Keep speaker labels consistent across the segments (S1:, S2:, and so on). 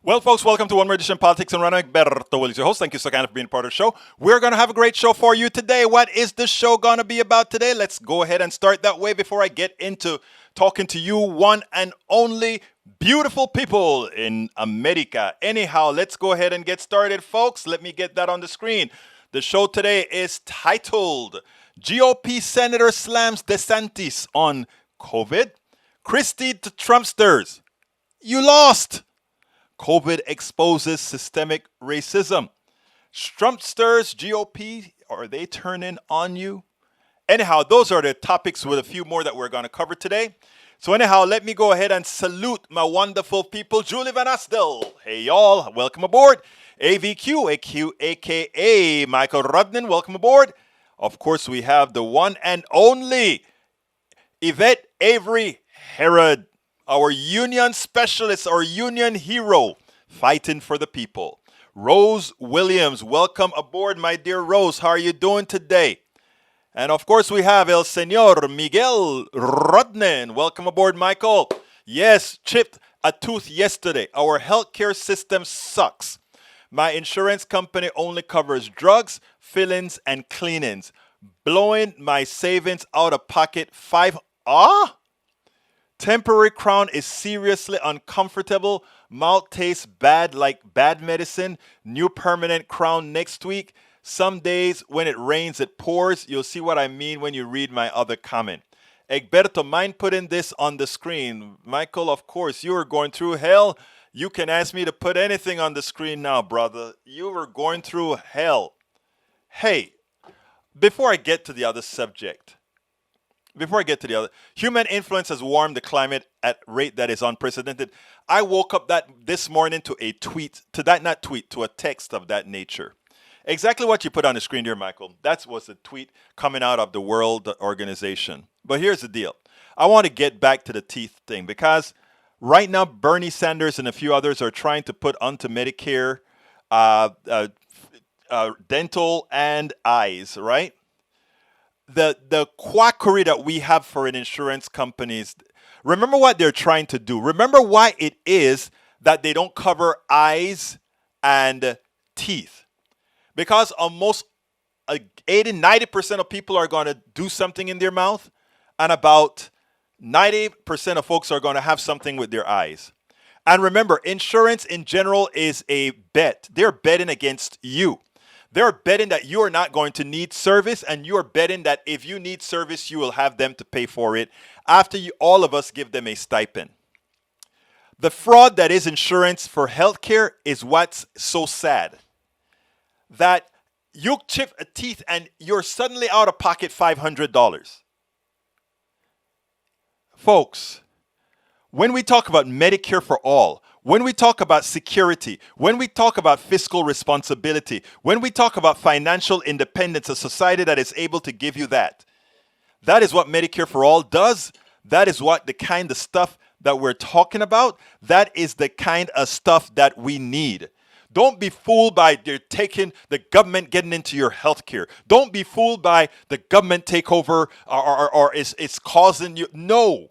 S1: Well, folks, welcome to One More Edition Politics and Run. Egberto Willis, your host. Thank you so kind of being part of the show. We're going to have a great show for you today. What is the show going to be about today? Let's go ahead and start that way before I get into talking to you, one and only beautiful people in America. Anyhow, let's go ahead and get started, folks. Let me get that on the screen. The show today is titled GOP Senator Slams DeSantis on COVID. Christie to Trumpsters. You lost. COVID exposes systemic racism. Trumpsters, GOP, are they turning on you? Anyhow, those are the topics with a few more that we're going to cover today. So anyhow, let me go ahead and salute my wonderful people. Julie Van Astel. Hey, y'all. Welcome aboard. AVQ, a.k.a. Michael Rudnan. Welcome aboard. Of course, we have the one and only Yvette Avery Herod. Our union specialist, our union hero, fighting for the people. Rose Williams, welcome aboard, my dear Rose. How are you doing today? And of course, we have El Señor Miguel Rodnen. Welcome aboard, Michael. Yes, chipped a tooth yesterday. Our healthcare system sucks. My insurance company only covers drugs, fillings, and cleanings. Blowing my savings out of pocket. Temporary crown is seriously uncomfortable. Mouth tastes bad like bad medicine. New permanent crown next week. Some days when it rains, it pours. You'll see what I mean when you read my other comment. Egberto, mind putting this on the screen? Michael, of course, you were going through hell. You can ask me to put anything on the screen now, brother. You were going through hell. Hey, before I get to the other subject, human influence has warmed the climate at rate that is unprecedented. I woke up this morning to a text of that nature. Exactly what you put on the screen here, Michael. That was a tweet coming out of the World Organization. But here's the deal. I want to get back to the teeth thing because right now Bernie Sanders and a few others are trying to put onto Medicare dental and eyes, right? The quackery that we have for an insurance companies. Remember what they're trying to do. Remember why it is that they don't cover eyes and teeth. Because almost 80-90% of people are going to do something in their mouth, and about 90% of folks are going to have something with their eyes. And remember, insurance in general is a bet. They're betting against you. They're betting that you are not going to need service, and you are betting that if you need service, you will have them to pay for it after all of us give them a stipend. The fraud that is insurance for healthcare is what's so sad. That you chip a teeth and you're suddenly out of pocket $500. Folks, when we talk about Medicare for all, when we talk about security, when we talk about fiscal responsibility, when we talk about financial independence, a society that is able to give you that, that is what Medicare for all does. That is what the kind of stuff that we're talking about. That is the kind of stuff that we need. Don't be fooled by the government getting into your health care. Don't be fooled by the government takeover or it's causing you. No.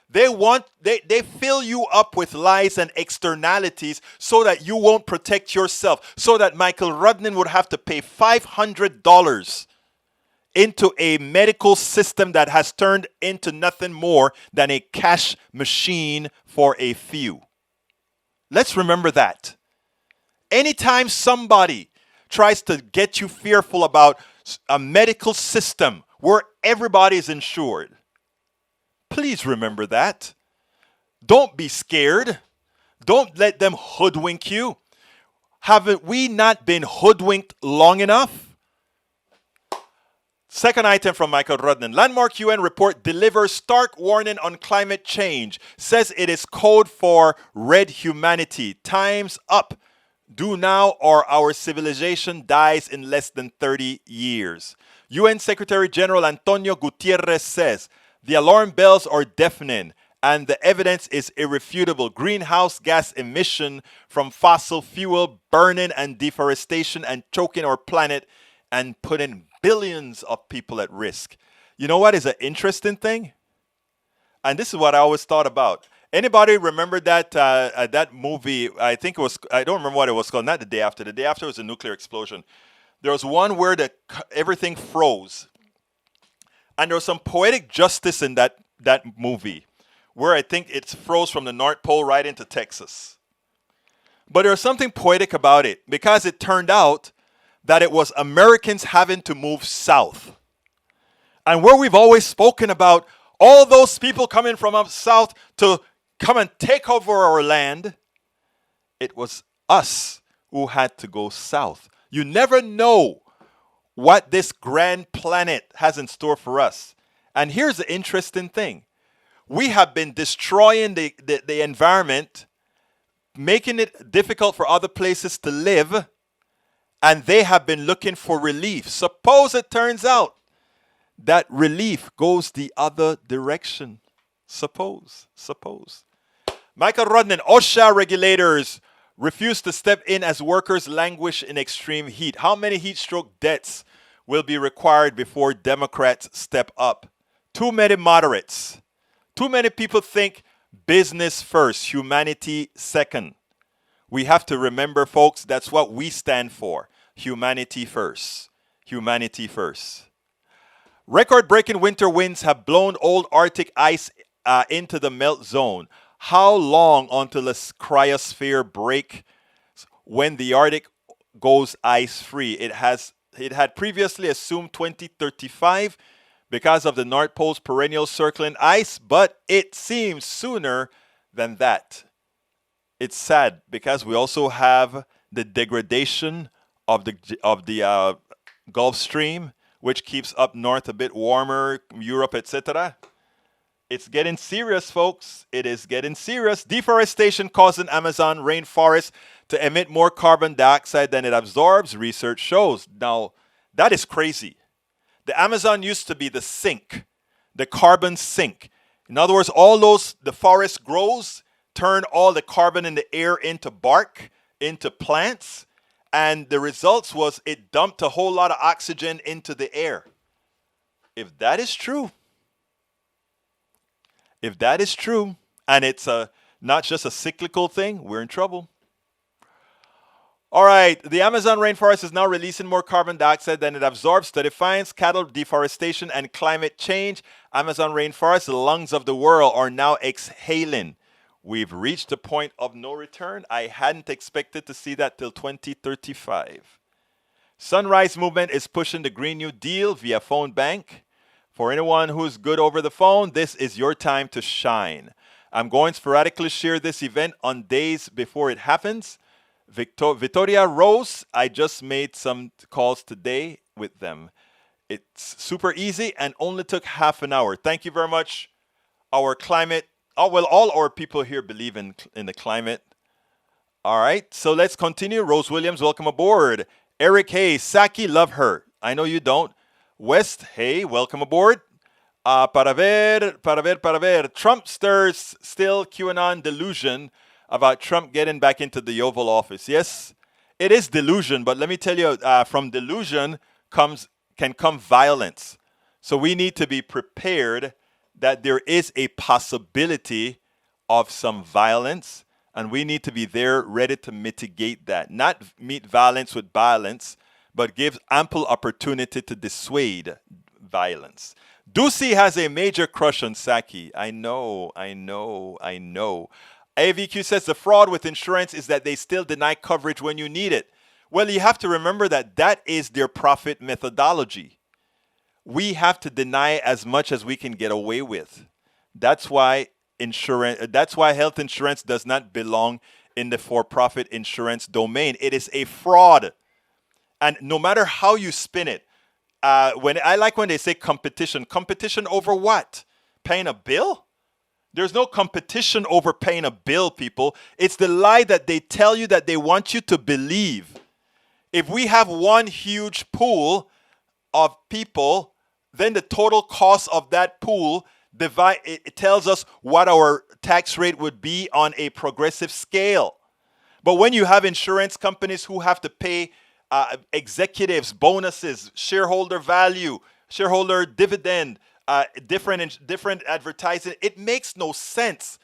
S1: They fill you up with lies and externalities so that you won't protect yourself, so that Michael Rudnan would have to pay $500 into a medical system that has turned into nothing more than a cash machine for a few. Let's remember that. Anytime somebody tries to get you fearful about a medical system where everybody is insured, please remember that. Don't be scared. Don't let them hoodwink you. Haven't we not been hoodwinked long enough? Second item from Michael Rudnan. Landmark UN report delivers stark warning on climate change. Says it is code for red humanity. Time's up. Do now or our civilization dies in less than 30 years. UN Secretary General Antonio Gutierrez says, the alarm bells are deafening and the evidence is irrefutable. Greenhouse gas emission from fossil fuel burning and deforestation and choking our planet and putting billions of people at risk. You know what is an interesting thing? And this is what I always thought about. Anybody remember that movie? I think it was. I don't remember what it was called. Not the day after. The day after was a nuclear explosion. There was one where everything froze, and there was some poetic justice in that movie, where I think it froze from the North Pole right into Texas. But there was something poetic about it because it turned out that it was Americans having to move south, and where we've always spoken about all those people coming from up south to come and take over our land, it was us who had to go south. You never know what this grand planet has in store for us. And here's the interesting thing. We have been destroying the environment, making it difficult for other places to live, and they have been looking for relief. Suppose it turns out that relief goes the other direction. Suppose. Michael Rodnan, OSHA regulators refuse to step in as workers languish in extreme heat. How many heat stroke deaths will be required before Democrats step up? Too many moderates. Too many people think business first, humanity second. We have to remember, folks, that's what we stand for. Humanity first. Humanity first. Record-breaking winter winds have blown old Arctic ice into the melt zone. How long until the cryosphere breaks when the Arctic goes ice-free? It had previously assumed 2035 because of the North Pole's perennial circling ice, but it seems sooner than that. It's sad because we also have the degradation of the Gulf Stream, which keeps up north a bit warmer, Europe, etc. It's getting serious, folks. It is getting serious. Deforestation causing Amazon rainforest to emit more carbon dioxide than it absorbs, research shows. Now, that is crazy. The Amazon used to be the sink, the carbon sink. In other words, the forest grows, turn all the carbon in the air into bark, into plants, and the results was it dumped a whole lot of oxygen into the air. If that is true, and it's not just a cyclical thing, we're in trouble. All right, the Amazon rainforest is now releasing more carbon dioxide than it absorbs to define cattle deforestation and climate change. Amazon rainforest, the lungs of the world, are now exhaling. We've reached a point of no return. I hadn't expected to see that till 2035. Sunrise Movement is pushing the Green New Deal via phone bank. For anyone who's good over the phone, this is your time to shine. I'm going sporadically share this event on days before it happens. Victoria Rose, I just made some calls today with them. It's super easy and only took half an hour. Thank you very much. Our climate, all our people here believe in the climate. All right, so let's continue. Rose Williams, welcome aboard. Eric, hey, Psaki, love her. I know you don't. West, hey, welcome aboard. Para ver. Trumpsters, still QAnon delusion about Trump getting back into the Oval Office. Yes, it is delusion, but let me tell you, from delusion can come violence. So we need to be prepared that there is a possibility of some violence, and we need to be there ready to mitigate that. Not meet violence with violence, but give ample opportunity to dissuade violence. Doocy has a major crush on Psaki. I know. AVQ says the fraud with insurance is that they still deny coverage when you need it. Well, you have to remember that is their profit methodology. We have to deny as much as we can get away with. That's why health insurance does not belong in the for-profit insurance domain. It is a fraud. And no matter how you spin it, when they say competition over what? Paying a bill? There's no competition over paying a bill, people. It's the lie that they tell you that they want you to believe. If we have one huge pool of people, then the total cost of that pool it tells us what our tax rate would be on a progressive scale. But when you have insurance companies who have to pay executives bonuses, shareholder value, shareholder dividend, different advertising, it makes no sense.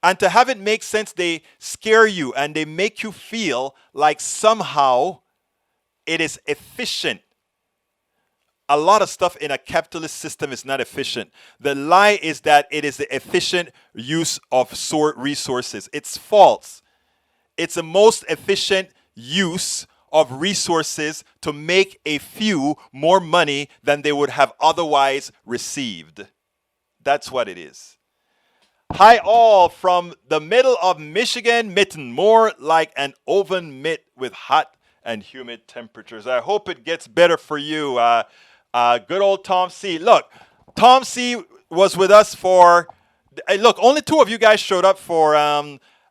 S1: And to have it make sense, they scare you and they make you feel like somehow it is efficient. A lot of stuff in a capitalist system is not efficient. The lie is that it is the efficient use of resources. It's false. It's the most efficient use of resources to make a few more money than they would have otherwise received. That's what it is. Hi all from the middle of Michigan, mitten, more like an oven mitt with hot and humid temperatures. I hope it gets better for you. Good old Tom C. Look, Tom C was with us for, look, only two of you guys showed up for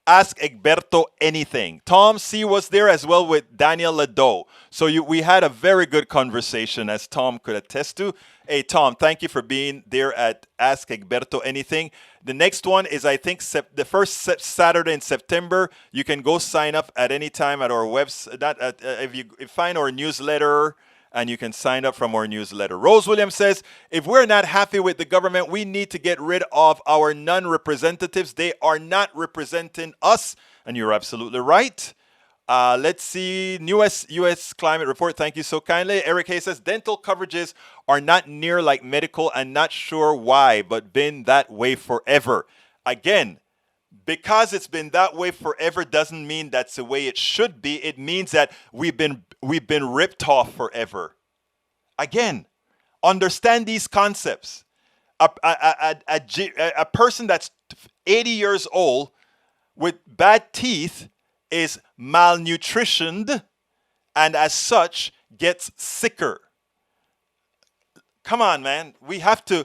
S1: Ask Egberto Anything. Tom C was there as well with Daniel Lado. So we had a very good conversation, as Tom could attest to. Hey, Tom, thank you for being there at Ask Egberto Anything. The next one is, I think, the first Saturday in September. You can go sign up at any time at our website. If you find our newsletter, and you can sign up from our newsletter. Rose Williams says, if we're not happy with the government, we need to get rid of our non-representatives. They are not representing us. And you're absolutely right. Let's see. Newest U.S. climate report. Thank you so kindly. Eric Hayes says, dental coverages are not near like medical and not sure why, but been that way forever. Again, because it's been that way forever doesn't mean that's the way it should be. It means that we've been ripped off forever. Again, understand these concepts. A person that's 80 years old with bad teeth is malnutritioned and as such gets sicker. Come on, man. We have to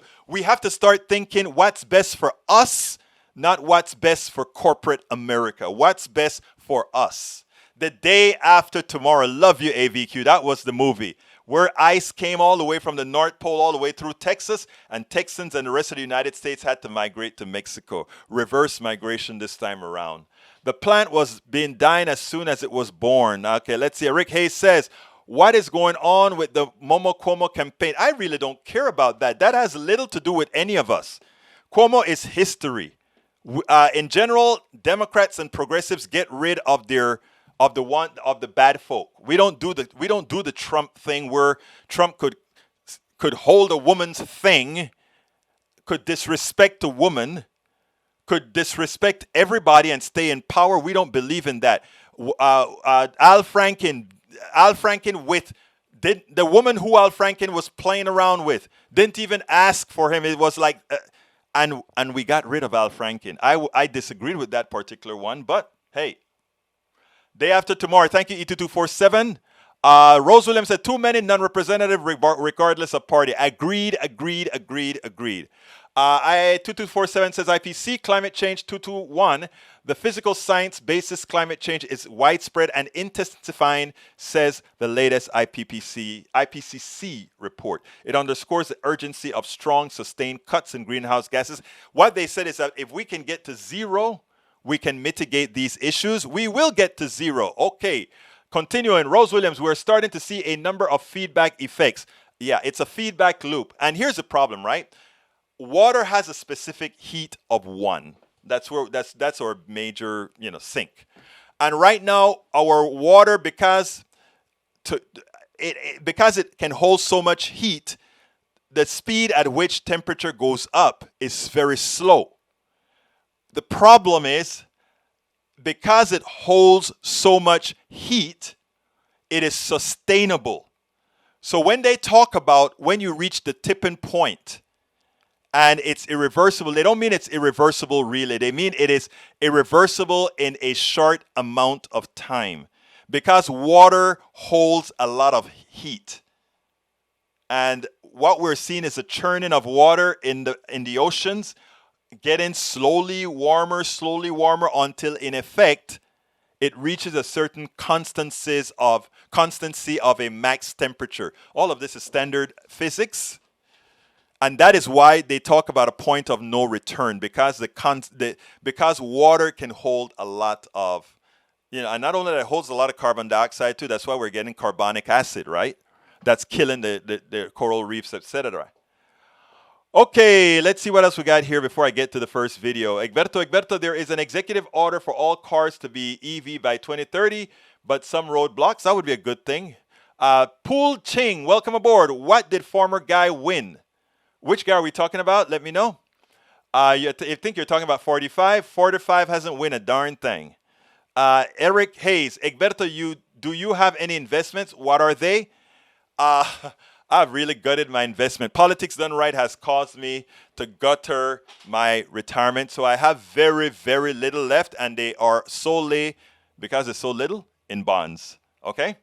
S1: start thinking what's best for us, not what's best for corporate America. What's best for us. The Day After Tomorrow. Love you, AVQ. That was the movie where ice came all the way from the North Pole all the way through Texas, and Texans and the rest of the United States had to migrate to Mexico. Reverse migration this time around. The plant was being dying as soon as it was born. Okay, let's see. Rick Hayes says, what is going on with the Momo Cuomo campaign? I really don't care about that. That has little to do with any of us. Cuomo is history. In general, Democrats and progressives get rid of the bad folk. We don't do the Trump thing where Trump could hold a woman's thing, could disrespect a woman, could disrespect everybody and stay in power. We don't believe in that. Al Franken with the woman who Al Franken was playing around with didn't even ask for him. It was like. And we got rid of Al Franken. I disagreed with that particular one, but hey. Day After Tomorrow. Thank you, E2247. Rose Williams said, too many non-representative regardless of party. Agreed. 2247 says IPC, climate change 221. The physical science basis climate change is widespread and intensifying, says the latest IPCC report. It underscores the urgency of strong, sustained cuts in greenhouse gases. What they said is that if we can get to zero, we can mitigate these issues. We will get to zero. Okay. Continuing, Rose Williams, we're starting to see a number of feedback effects. Yeah, it's a feedback loop. And here's the problem, right? Water has a specific heat of 1. That's our major, sink. And right now, our water, because it can hold so much heat, the speed at which temperature goes up is very slow. The problem is, because it holds so much heat, it is sustainable. So when they talk about when you reach the tipping point and it's irreversible, they don't mean it's irreversible really. They mean it is irreversible in a short amount of time because water holds a lot of heat. And what we're seeing is a churning of water in the oceans, getting slowly warmer until in effect it reaches a certain constancy of a max temperature. All of this is standard physics, and that is why they talk about a point of no return because because water can hold a lot of, and not only that it holds a lot of carbon dioxide too. That's why we're getting carbonic acid, right? That's killing the coral reefs, etc. Okay, let's see what else we got here before I get to the first video. Egberto, there is an executive order for all cars to be EV by 2030, but some roadblocks. That would be a good thing. Pool Ching, welcome aboard. What did former guy win? Which guy are we talking about? Let me know. You think you're talking about 45? 45 hasn't win a darn thing. Eric Hayes, Egberto, do you have any investments? What are they? I've really gutted my investment. Politics done right has caused me to gutter my retirement. So I have very, very little left, and they are solely, because it's so little, in bonds. Okay?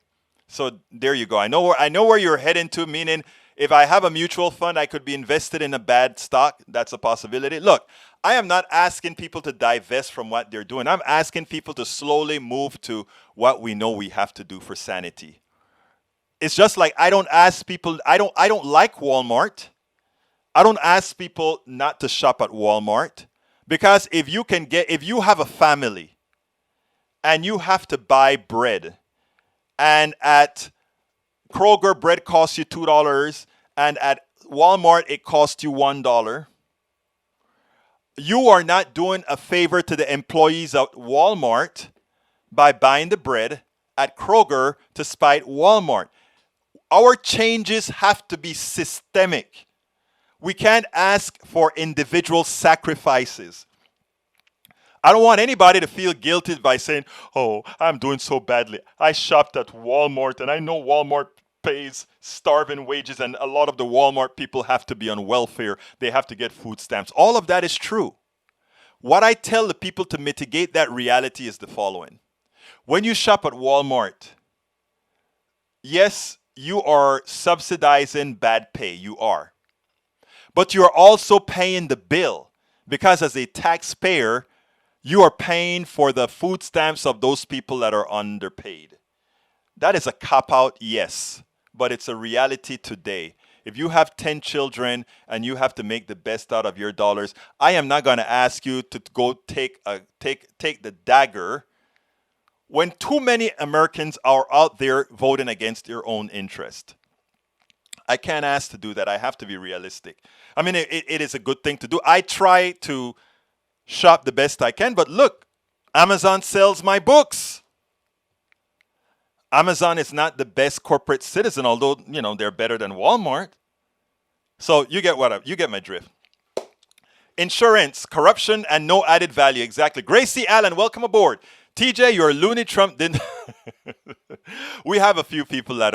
S1: So there you go. I know where you're heading to, meaning if I have a mutual fund, I could be invested in a bad stock. That's a possibility. Look, I am not asking people to divest from what they're doing. I'm asking people to slowly move to what we know we have to do for sanity. It's just like I don't ask people, I don't like Walmart. I don't ask people not to shop at Walmart, because if you have a family and you have to buy bread, and at Kroger bread costs you $2 and at Walmart it costs you $1, you are not doing a favor to the employees at Walmart by buying the bread at Kroger to spite Walmart. Our changes have to be systemic. We can't ask for individual sacrifices. I don't want anybody to feel guilty by saying, oh, I'm doing so badly. I shopped at Walmart and I know Walmart pays starving wages and a lot of the Walmart people have to be on welfare. They have to get food stamps. All of that is true. What I tell the people to mitigate that reality is the following. When you shop at Walmart, yes, you are subsidizing bad pay. You are. But you're also paying the bill, because as a taxpayer, you are paying for the food stamps of those people that are underpaid. That is a cop-out, yes, but it's a reality today. If you have 10 children and you have to make the best out of your dollars, I am not going to ask you to go take the dagger when too many Americans are out there voting against your own interest. I can't ask to do that. I have to be realistic. I mean, it is a good thing to do. I try to shop the best I can, but look, Amazon sells my books. Amazon is not the best corporate citizen, although, they're better than Walmart. So you get you get my drift. Insurance, corruption, and no added value. Exactly. Gracie Allen, welcome aboard. TJ, you're loony. Trump didn't. We have a few people that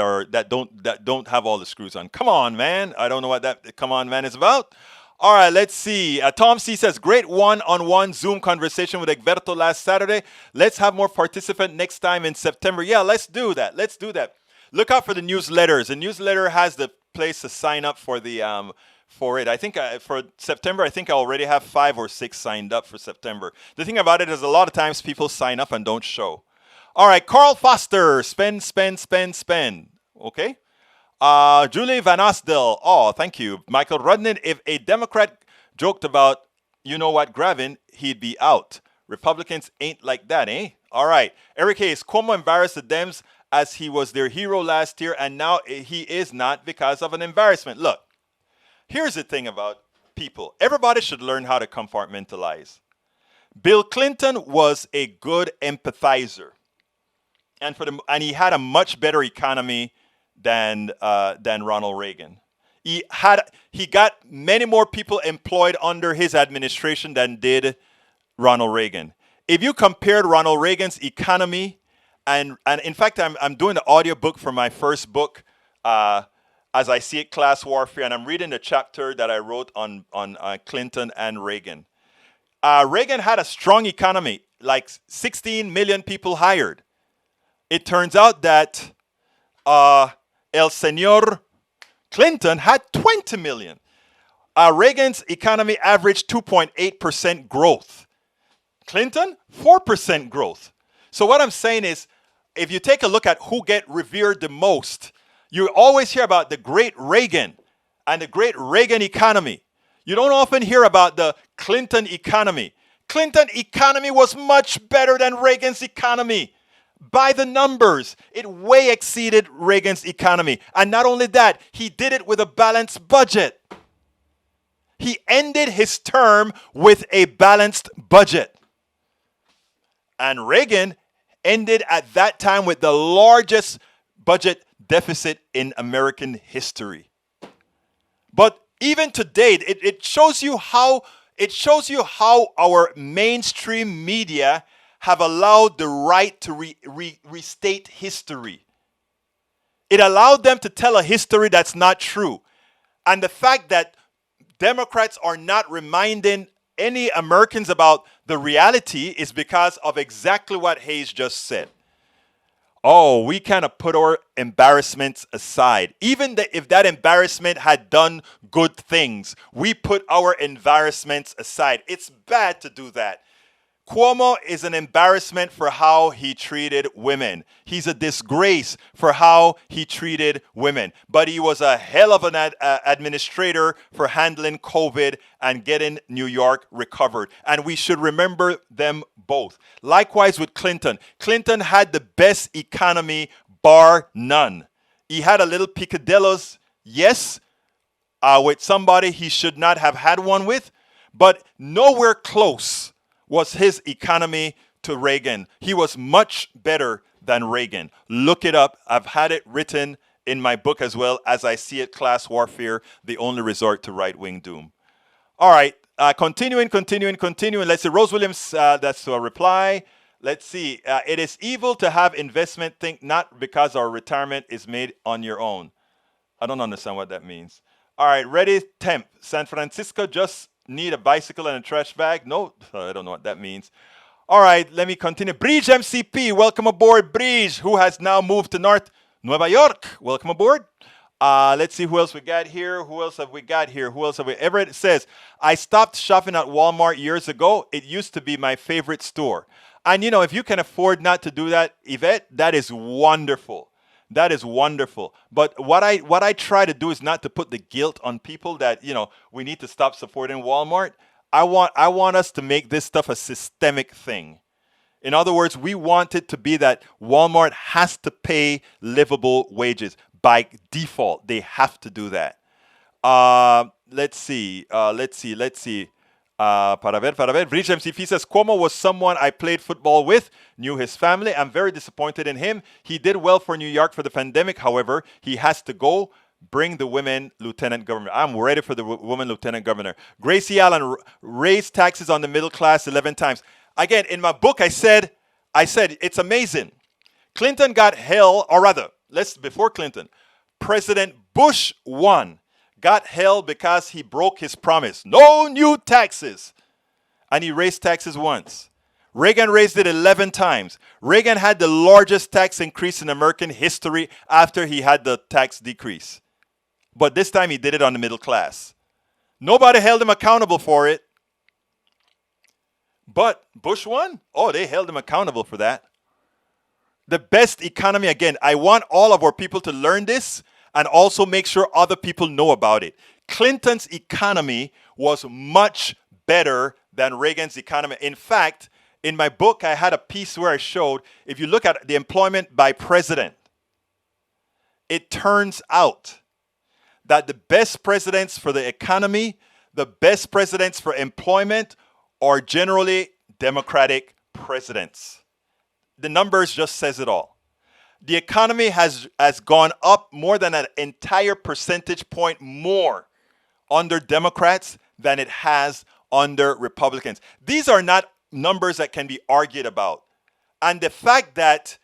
S1: don't have all the screws on. Come on, man. I don't know what that "come on, man" is about. All right, let's see. Tom C says, great one-on-one Zoom conversation with Egberto last Saturday. Let's have more participants next time in September. Yeah, let's do that. Let's do that. Look out for the newsletters. The newsletter has the place to sign up for it. I think for September, I think I already have 5 or 6 signed up for September. The thing about it is a lot of times people sign up and don't show. All right, Carl Foster, spend. Okay. Julie Van Osdell, oh, thank you. Michael Rudnin, if a Democrat joked about, Gravin, he'd be out. Republicans ain't like that, eh? All right. Eric Hayes, Cuomo embarrassed the Dems as he was their hero last year, and now he is not because of an embarrassment. Look, here's the thing about people. Everybody should learn how to compartmentalize. Bill Clinton was a good empathizer, and he had a much better economy than Ronald Reagan. He got many more people employed under his administration than did Ronald Reagan. If you compared Ronald Reagan's economy and in fact, I'm doing the audiobook for my first book, As I See It, Class Warfare, and I'm reading the chapter that I wrote on Clinton and Reagan. Reagan had a strong economy, like 16 million people hired. It turns out that El Señor Clinton had 20 million. Reagan's economy averaged 2.8% growth. Clinton, 4% growth. So what I'm saying is, if you take a look at who get revered the most, you always hear about the great Reagan and the great Reagan economy. You don't often hear about the Clinton economy. Clinton economy was much better than Reagan's economy. By the numbers, it way exceeded Reagan's economy. And not only that, he did it with a balanced budget. He ended his term with a balanced budget. And Reagan ended at that time with the largest budget deficit in American history. But even today, it shows you how our mainstream media have allowed the right to restate history. It allowed them to tell a history that's not true. And the fact that Democrats are not reminding any Americans about the reality is because of exactly what Hayes just said. Oh, we kind of put our embarrassments aside. Even if that embarrassment had done good things, we put our embarrassments aside. It's bad to do that. Cuomo is an embarrassment for how he treated women. He's a disgrace for how he treated women. But he was a hell of an administrator for handling COVID and getting New York recovered. And we should remember them both. Likewise with Clinton. Clinton had the best economy, bar none. He had a little picadillos, yes, with somebody he should not have had one with, but nowhere close was his economy to Reagan. He was much better than Reagan. Look it up. I've had it written in my book as well. As I See It, Class Warfare, the Only Resort to Right-Wing Doom. All right. Continuing. Let's see. Rose Williams, that's a reply. Let's see. It is evil to have investment think not because our retirement is made on your own. I don't understand what that means. All right. Ready? Temp. San Francisco just need a bicycle and a trash bag? No, I don't know what that means. All right, let me continue. Bridge MCP, welcome aboard, Bridge, who has now moved to North Nueva York. Welcome aboard. Let's see who else we got here. Who else have we got here? Who else have we? Everett says, I stopped shopping at Walmart years ago. It used to be my favorite store. And you know, if you can afford not to do that, Yvette, that is wonderful. That is wonderful. But what I try to do is not to put the guilt on people that, you know, we need to stop supporting Walmart. I want us to make this stuff a systemic thing. In other words, we want it to be that Walmart has to pay livable wages. By default, they have to do that. Let's see. Para ver. Rich MCF says, Cuomo was someone I played football with, knew his family. I'm very disappointed in him. He did well for New York for the pandemic. However, he has to go. Bring the women lieutenant governor. I'm ready for the woman lieutenant governor. Gracie Allen raised taxes on the middle class 11 times. Again, in my book, I said it's amazing. Clinton got hell, or rather, before Clinton, President Bush won. Got hell because he broke his promise. No new taxes. And he raised taxes once. Reagan raised it 11 times. Reagan had the largest tax increase in American history after he had the tax decrease. But this time he did it on the middle class. Nobody held him accountable for it. But Bush won. Oh, they held him accountable for that. The best economy, again, I want all of our people to learn this and also make sure other people know about it. Clinton's economy was much better than Reagan's economy. In fact, in my book, I had a piece where I showed, if you look at the employment by president, it turns out that the best presidents for the economy, the best presidents for employment are generally Democratic presidents. The numbers just says it all. The economy has gone up more than an entire percentage point more under Democrats than it has under Republicans. These are not numbers that can be argued about. And the fact that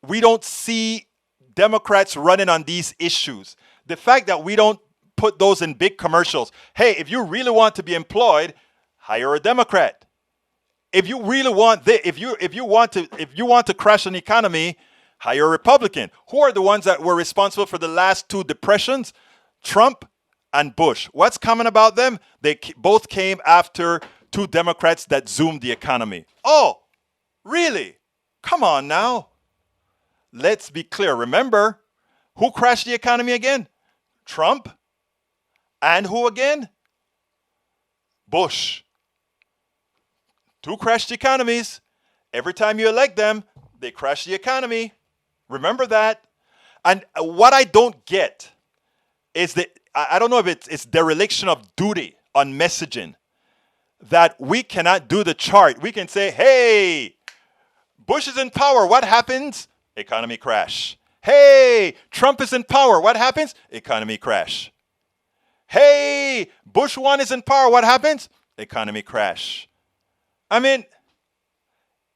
S1: we don't see Democrats running on these issues, the fact that we don't put those in big commercials. Hey, if you really want to be employed, hire a Democrat. If you really want if you want to crash an economy, hire a Republican. Who are the ones that were responsible for the last two depressions? Trump and Bush. What's common about them? They both came after two Democrats that zoomed the economy. Oh, really? Come on now. Let's be clear. Remember, who crashed the economy again? Trump. And who again? Bush. Two crashed economies. Every time you elect them, they crash the economy. Remember that. And what I don't get is that I don't know if it's dereliction of duty on messaging that we cannot do the chart. We can say, hey, Bush is in power. What happens? Economy crash. Hey, Trump is in power. What happens? Economy crash. Hey, Bush 1 is in power. What happens? Economy crash. I mean,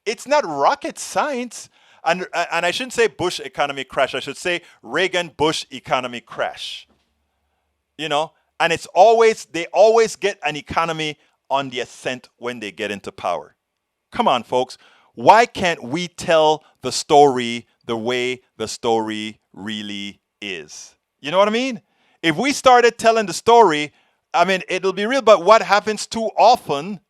S1: it's not rocket science. And I shouldn't say Bush economy crash. I should say Reagan-Bush economy crash. You know, and it's always, they always get an economy on the ascent when they get into power. Come on, folks. Why can't we tell the story the way the story really is? You know what I mean? If we started telling the story, I mean, it'll be real. But what happens too often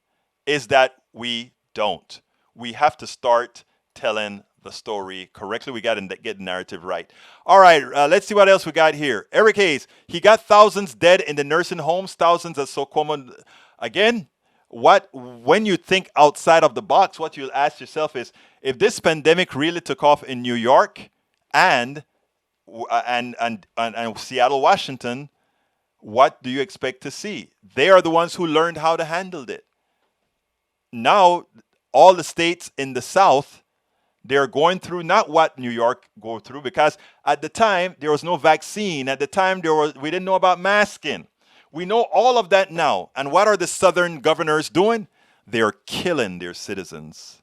S1: is that we don't. We have to start telling the story correctly. We got to get the narrative right. All right, let's see what else we got here. Eric Hayes, he got thousands dead in the nursing homes, thousands are so common. Again, when you think outside of the box, what you'll ask yourself is, if this pandemic really took off in New York and Seattle, Washington, what do you expect to see? They are the ones who learned how to handle it. Now, all the states in the South, they're going through not what New York go through, because at the time there was no vaccine. At the time we didn't know about masking. We know all of that now. And what are the Southern governors doing? They're killing their citizens.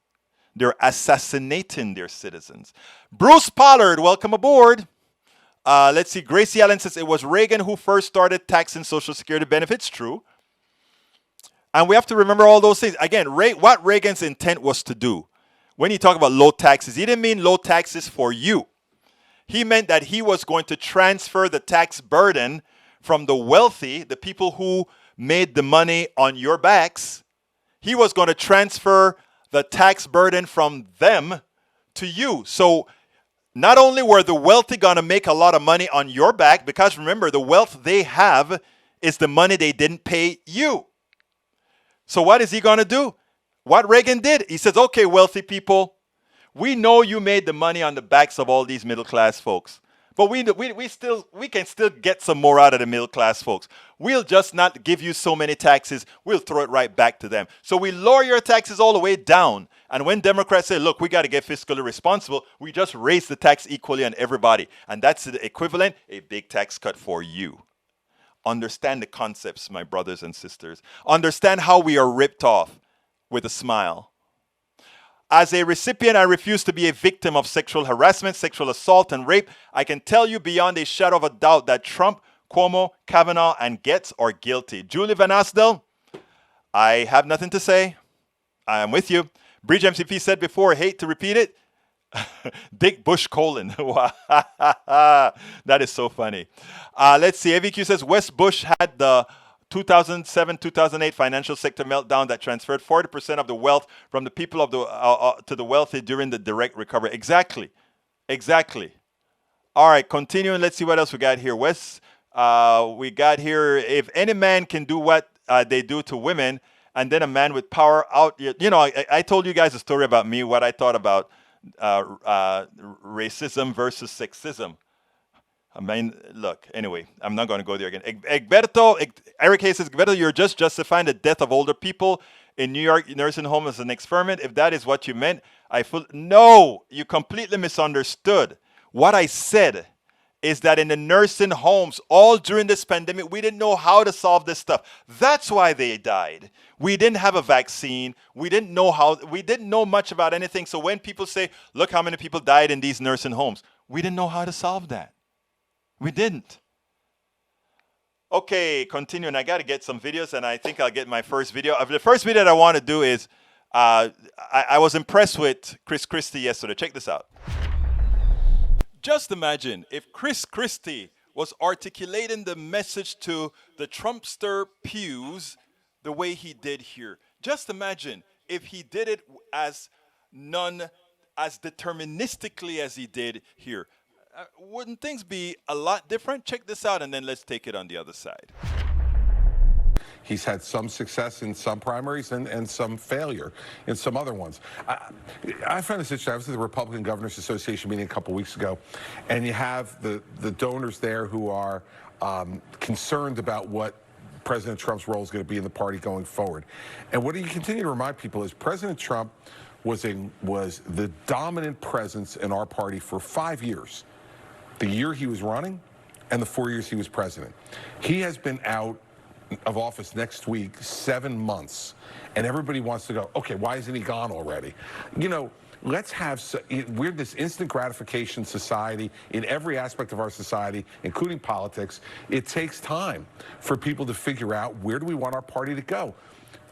S1: They're assassinating their citizens. Bruce Pollard, welcome aboard. Let's see. Gracie Allen says it was Reagan who first started taxing Social Security benefits. True. And we have to remember all those things. Again, what Reagan's intent was to do. When he talked about low taxes, he didn't mean low taxes for you. He meant that he was going to transfer the tax burden from the wealthy, the people who made the money on your backs. He was going to transfer the tax burden from them to you. So not only were the wealthy going to make a lot of money on your back, because remember, the wealth they have is the money they didn't pay you. So what is he going to do? What Reagan did, he says, okay, wealthy people, we know you made the money on the backs of all these middle class folks. But we can still get some more out of the middle class folks. We'll just not give you so many taxes. We'll throw it right back to them. So we lower your taxes all the way down. And when Democrats say, look, we got to get fiscally responsible, we just raise the tax equally on everybody. And that's the equivalent, a big tax cut for you. Understand the concepts, my brothers and sisters. Understand how we are ripped off with a smile. As a recipient, I refuse to be a victim of sexual harassment, sexual assault, and rape. I can tell you beyond a shadow of a doubt that Trump, Cuomo, Kavanaugh, and Getz are guilty. Julie Van Asdel, I have nothing to say. I am with you. Bridge MCP said before, hate to repeat it. Dick Bush colon. That is so funny. Let's see. AVQ says West Bush had the 2007-2008 financial sector meltdown that transferred 40% of the wealth from the people of to the wealthy during the direct recovery. Exactly. All right, continuing. Let's see what else we got here. Wes, we got here, if any man can do what they do to women, and then a man with power out. You know, I told you guys a story about me, what I thought about racism versus sexism. I mean, look, anyway, I'm not going to go there again. Eric Hayes says, Egberto, you're just justifying the death of older people in New York nursing home as an experiment. If that is what you meant, no, you completely misunderstood. What I said is that in the nursing homes, all during this pandemic, we didn't know how to solve this stuff. That's why they died. We didn't have a vaccine. We didn't know much about anything. So when people say, look how many people died in these nursing homes, we didn't know how to solve that. We didn't. Okay, continuing. I got to get some videos, and I think I'll get my first video. The first video that I want to do is, I was impressed with Christie yesterday. Check this out. Just imagine if Christie was articulating the message to the Trumpster pews the way he did here. Just imagine if he did it as deterministically as he did here. Wouldn't things be a lot different? Check this out, and then let's take it on the other side.
S2: He's had some success in some primaries and some failure in some other ones. I found this interesting. I was at the Republican Governors Association meeting a couple weeks ago, and you have the donors there who are concerned about what President Trump's role is going to be in the party going forward. And what you continue to remind people is President Trump was the dominant presence in our party for 5 years. The year he was running and the 4 years he was president. He has been out of office next week 7 months. And everybody wants to go, okay, why isn't he gone already? You know, let's have, we're this instant gratification society in every aspect of our society, including politics. It takes time for people to figure out where do we want our party to go.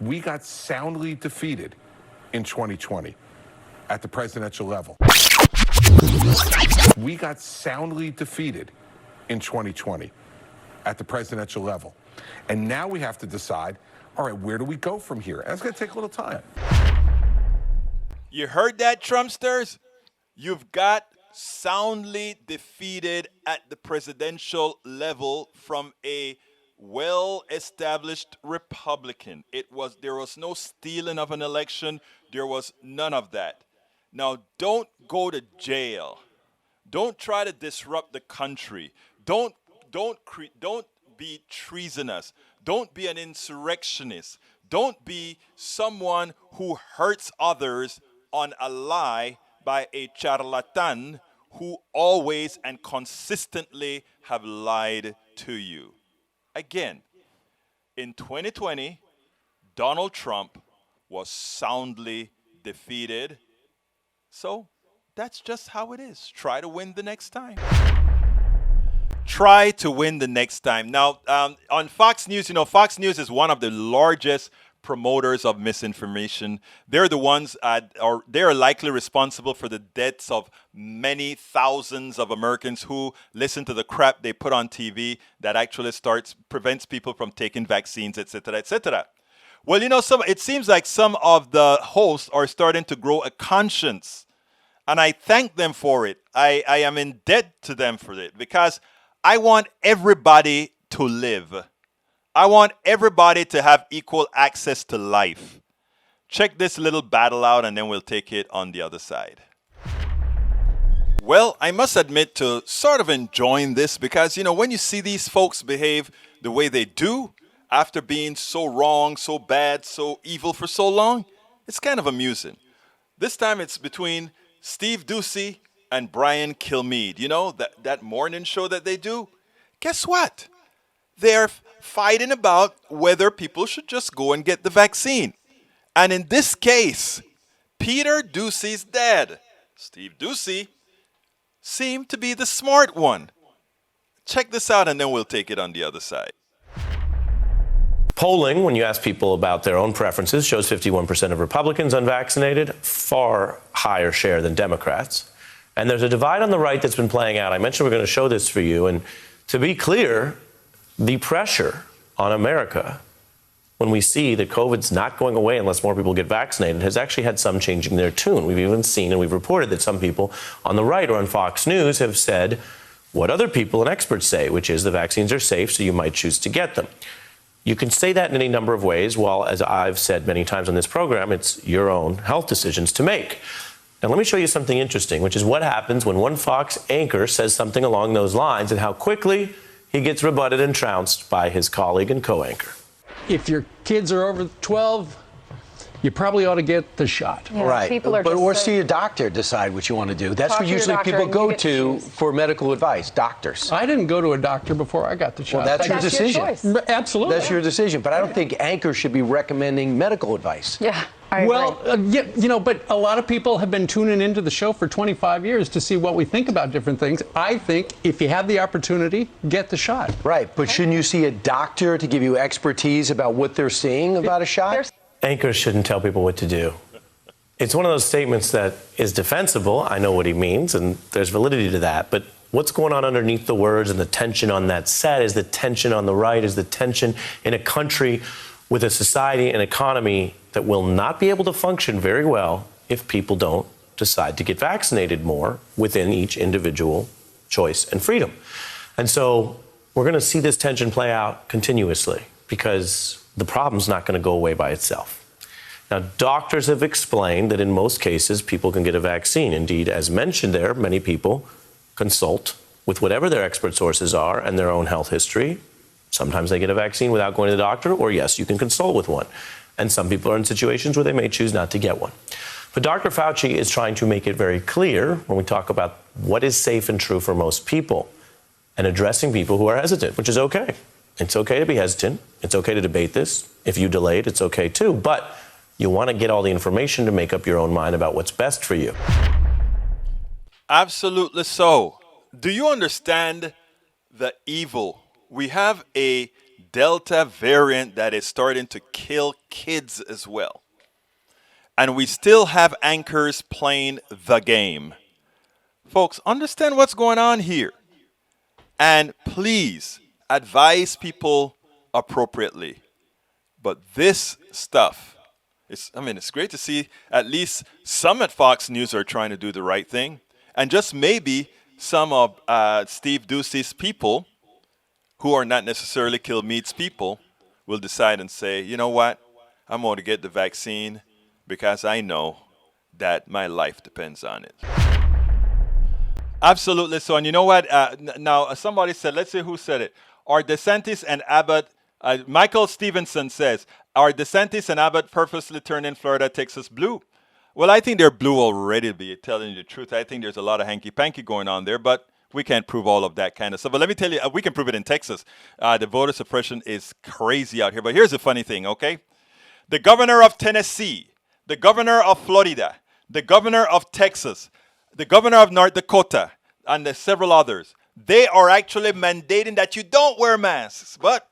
S2: We got soundly defeated in 2020 at the presidential level. We got soundly defeated in 2020 at the presidential level. And now we have to decide, all right, where do we go from here? And it's going to take a little time.
S1: You heard that, Trumpsters? You've got soundly defeated at the presidential level from a well-established Republican. There was no stealing of an election. There was none of that. Now, don't go to jail. Don't try to disrupt the country. Don't be treasonous. Don't be an insurrectionist. Don't be someone who hurts others on a lie by a charlatan who always and consistently have lied to you. Again, in 2020, Donald Trump was soundly defeated. So that's just how it is. Try to win the next time. Try to win the next time. Now, on Fox News, Fox News is one of the largest promoters of misinformation. They're the ones, they're likely responsible for the deaths of many thousands of Americans who listen to the crap they put on TV that actually prevents people from taking vaccines, etc., etc. Well, it seems like some of the hosts are starting to grow a conscience, and I thank them for it. I am in debt to them for it because I want everybody to live. I want everybody to have equal access to life. Check this little battle out and then we'll take it on the other side. Well, I must admit to sort of enjoying this because, when you see these folks behave the way they do after being so wrong, so bad, so evil for so long, it's kind of amusing. This time it's between Steve Doocy and Brian Kilmeade. That morning show that they do? Guess what? They're fighting about whether people should just go and get the vaccine. And in this case, Peter Doocy's dad, Steve Doocy, seemed to be the smart one. Check this out and then we'll take it on the other side.
S3: Polling, when you ask people about their own preferences, shows 51% of Republicans unvaccinated, far higher share than Democrats. And there's a divide on the right that's been playing out. I mentioned we're going to show this for you. And to be clear, the pressure on America when we see that COVID's not going away unless more people get vaccinated has actually had some changing their tune. We've even seen and we've reported that some people on the right or on Fox News have said what other people and experts say, which is the vaccines are safe, so you might choose to get them. You can say that in any number of ways, while, as I've said many times on this program, it's your own health decisions to make. Now, let me show you something interesting, which is what happens when one Fox anchor says something along those lines and how quickly he gets rebutted and trounced by his colleague and co-anchor.
S4: If your kids are over 12, you probably ought to get the shot.
S5: Yeah,
S6: right. Or see a doctor decide what you want to do. That's what usually people go to for medical advice, doctors.
S4: I didn't go to a doctor before I got the shot.
S6: Well, that's your decision.
S4: Absolutely.
S6: That's your decision. But I don't think anchors should be recommending medical advice.
S5: Yeah. I
S4: agree. But a lot of people have been tuning into the show for 25 years to see what we think about different things. I think if you have the opportunity, get the shot.
S6: Right. But shouldn't you see a doctor to give you expertise about what they're seeing about a shot?
S3: Anchors shouldn't tell people what to do. It's one of those statements that is defensible. I know what he means, and there's validity to that. But what's going on underneath the words and the tension on that set is the tension on the right, is the tension in a country with a society and economy that will not be able to function very well if people don't decide to get vaccinated more within each individual choice and freedom. And so we're going to see this tension play out continuously because the problem's not going to go away by itself. Now, doctors have explained that in most cases, people can get a vaccine. Indeed, as mentioned there, many people consult with whatever their expert sources are and their own health history Sometimes they get a vaccine without going to the doctor, or yes, you can consult with one. And some people are in situations where they may choose not to get one. But Dr. Fauci is trying to make it very clear when we talk about what is safe and true for most people and addressing people who are hesitant, which is okay. It's okay to be hesitant. It's okay to debate this. If you delay it, it's okay too. But you want to get all the information to make up your own mind about what's best for you.
S1: Absolutely so. Do you understand the evil? We have a Delta variant that is starting to kill kids as well. And we still have anchors playing the game. Folks, understand what's going on here. And please advise people appropriately. But this stuff, it's great to see at least some at Fox News are trying to do the right thing. And just maybe some of Steve Doocy's people, who are not necessarily kill meats people, will decide and say, you know what, I'm going to get the vaccine because I know that my life depends on it. Absolutely so. And you know what? Now, somebody said, let's see who said it. Are DeSantis and Abbott, Michael Stevenson says, are DeSantis and Abbott purposely turning Florida, Texas blue? Well, I think they're blue already, to be telling you the truth. I think there's a lot of hanky-panky going on there, but we can't prove all of that kind of stuff. But let me tell you, we can prove it in Texas. The voter suppression is crazy out here. But here's the funny thing, okay? The governor of Tennessee, the governor of Florida, the governor of Texas, the governor of North Dakota, and there's several others, they are actually mandating that you don't wear masks. But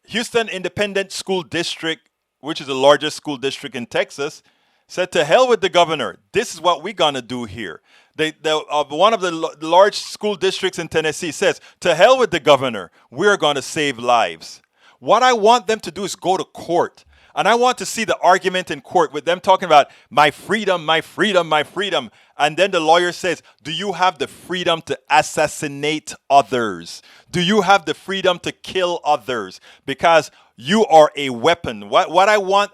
S1: Houston Independent School District, which is the largest school district in Texas, said to hell with the governor. This is what we're going to do here. One of the large school districts in Tennessee says, to hell with the governor. We're going to save lives. What I want them to do is go to court. And I want to see the argument in court with them talking about my freedom, my freedom, my freedom. And then the lawyer says, do you have the freedom to assassinate others? Do you have the freedom to kill others? Because you are a weapon. What I want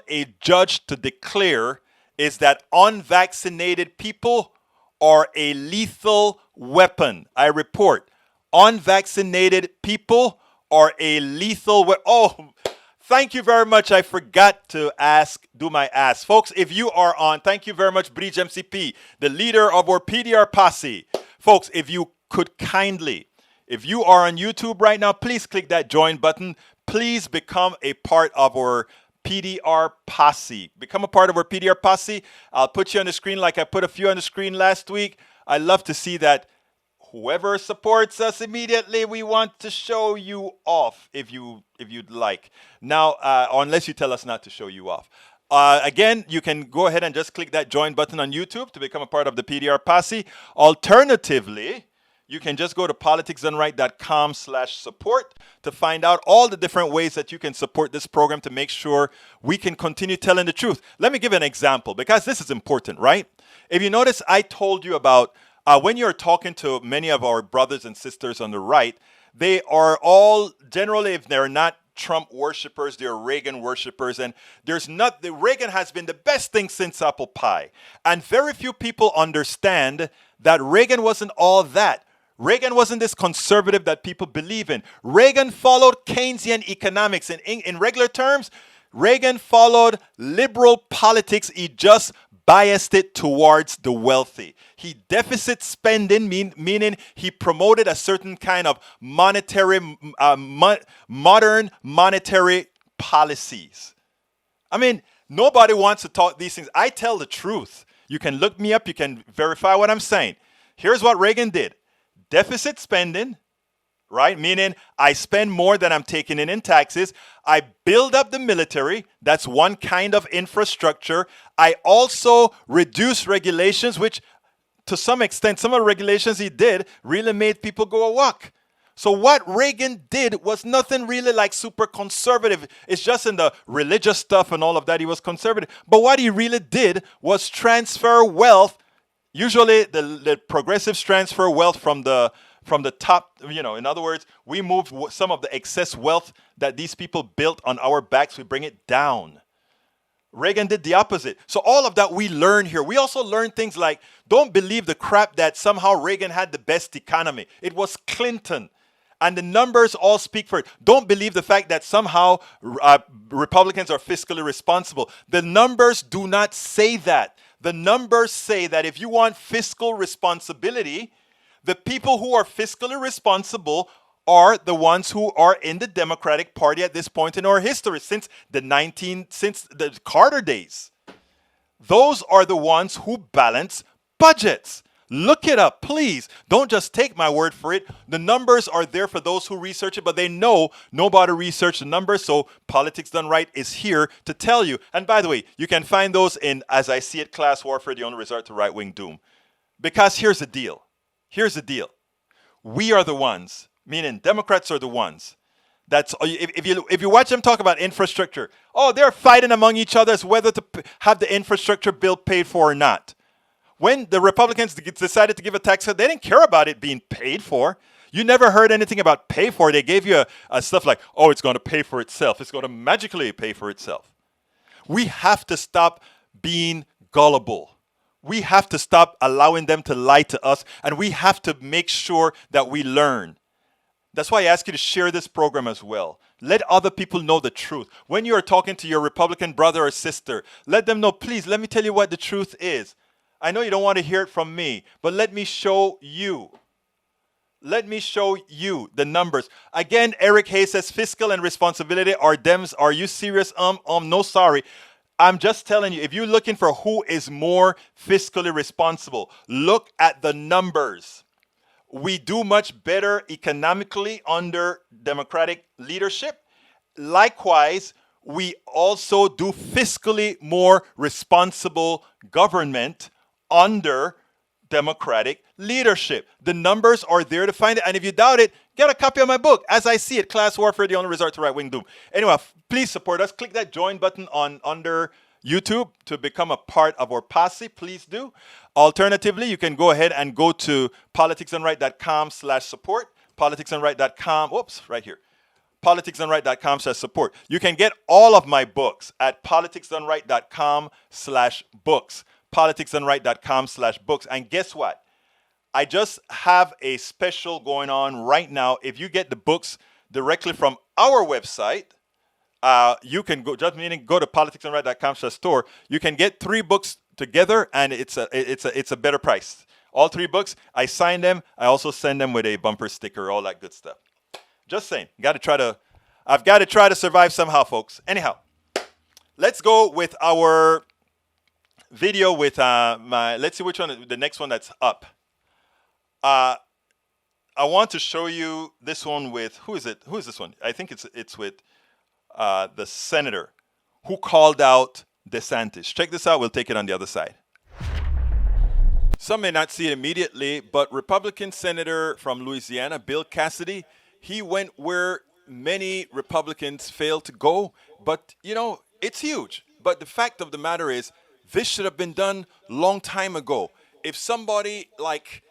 S1: a judge to declare is that unvaccinated people are a lethal weapon. I report, unvaccinated people are a lethal weapon. Oh, thank you very much. I forgot to do my ask. Folks, if you are on, thank you very much, Bridge MCP, the leader of our PDR posse. Folks, if you could kindly, if you are on YouTube right now, please click that join button. Please become a part of our PDR posse. Become a part of our PDR posse. I'll put you on the screen like I put a few on the screen last week. I love to see that whoever supports us immediately, we want to show you off if you'd like. Now, unless you tell us not to show you off. Again, you can go ahead and just click that join button on YouTube to become a part of the PDR posse. Alternatively, you can just go to politicsdoneright.com/support to find out all the different ways that you can support this program to make sure we can continue telling the truth. Let me give an example because this is important, right? If you notice, I told you about when you're talking to many of our brothers and sisters on the right, they are all generally, if they're not Trump worshipers, they're Reagan worshipers, and Reagan has been the best thing since apple pie. And very few people understand that Reagan wasn't all that. Reagan wasn't this conservative that people believe in. Reagan followed Keynesian economics. In regular terms, Reagan followed liberal politics. He just biased it towards the wealthy. He deficit spending, meaning he promoted a certain kind of modern monetary policies. I mean, nobody wants to talk these things. I tell the truth. You can look me up. You can verify what I'm saying. Here's what Reagan did. Deficit spending, right? Meaning I spend more than I'm taking in taxes. I build up the military. That's one kind of infrastructure. I also reduce regulations, which to some extent, some of the regulations he did really made people go awok. So what Reagan did was nothing really like super conservative. It's just in the religious stuff and all of that, he was conservative. But what he really did was transfer wealth. Usually the progressives transfer wealth from the top, in other words, we move some of the excess wealth that these people built on our backs, we bring it down. Reagan did the opposite. So all of that we learn here. We also learn things like, don't believe the crap that somehow Reagan had the best economy. It was Clinton. And the numbers all speak for it. Don't believe the fact that somehow Republicans are fiscally responsible. The numbers do not say that. The numbers say that if you want fiscal responsibility, the people who are fiscally responsible are the ones who are in the Democratic Party at this point in our history since the Carter days. Those are the ones who balance budgets. Look it up, please. Don't just take my word for it. The numbers are there for those who research it, but they know nobody researched the numbers, so Politics Done Right is here to tell you. And by the way, you can find those in As I See It, Class Warfare, The Only Resort to Right-Wing Doom. Because here's the deal. Here's the deal. We are the ones, meaning Democrats are the ones. That's if you watch them talk about infrastructure, they're fighting among each other as whether to have the infrastructure bill paid for or not. When the Republicans decided to give a tax cut, they didn't care about it being paid for. You never heard anything about pay for. They gave you a stuff like, it's going to pay for itself. It's going to magically pay for itself. We have to stop being gullible. We have to stop allowing them to lie to us, and we have to make sure that we learn. That's why I ask you to share this program as well. Let other people know the truth. When you are talking to your Republican brother or sister, let them know, please, let me tell you what the truth is. I know you don't want to hear it from me, but let me show you. Let me show you the numbers. Again, Eric Hayes says fiscal and responsibility are Dems. Are you serious? No, sorry. I'm just telling you, if you're looking for who is more fiscally responsible, look at the numbers. We do much better economically under Democratic leadership. Likewise, we also do fiscally more responsible government under Democratic leadership. The numbers are there to find it. And if you doubt it, get a copy of my book, As I See It, Class Warfare, The Only Resort to Right-Wing Doom. Anyway, please support us. Click that join button under YouTube to become a part of our posse. Please do. Alternatively, you can go ahead and go to politicsdoneright.com/support. Politicsdoneright.com. Whoops, right here. politicsdoneright.com/support. You can get all of my books at politicsdoneright.com/books. politicsdoneright.com/books. And guess what? I just have a special going on right now. If you get the books directly from our website, you can go to politicsdoneright.com/store. You can get 3 books together, and it's a better price. All 3 books, I sign them. I also send them with a bumper sticker, all that good stuff. Just saying, I've got to try to survive somehow, folks. Anyhow, let's go with our video with let's see which one, the next one that's up. I want to show you this one with, who is it? Who is this one? I think it's with the senator who called out DeSantis. Check this out. We'll take it on the other side. Some may not see it immediately, but Republican Senator from Louisiana, Bill Cassidy, he went where many Republicans failed to go. But, it's huge. But the fact of the matter is, this should have been done long time ago. If somebody like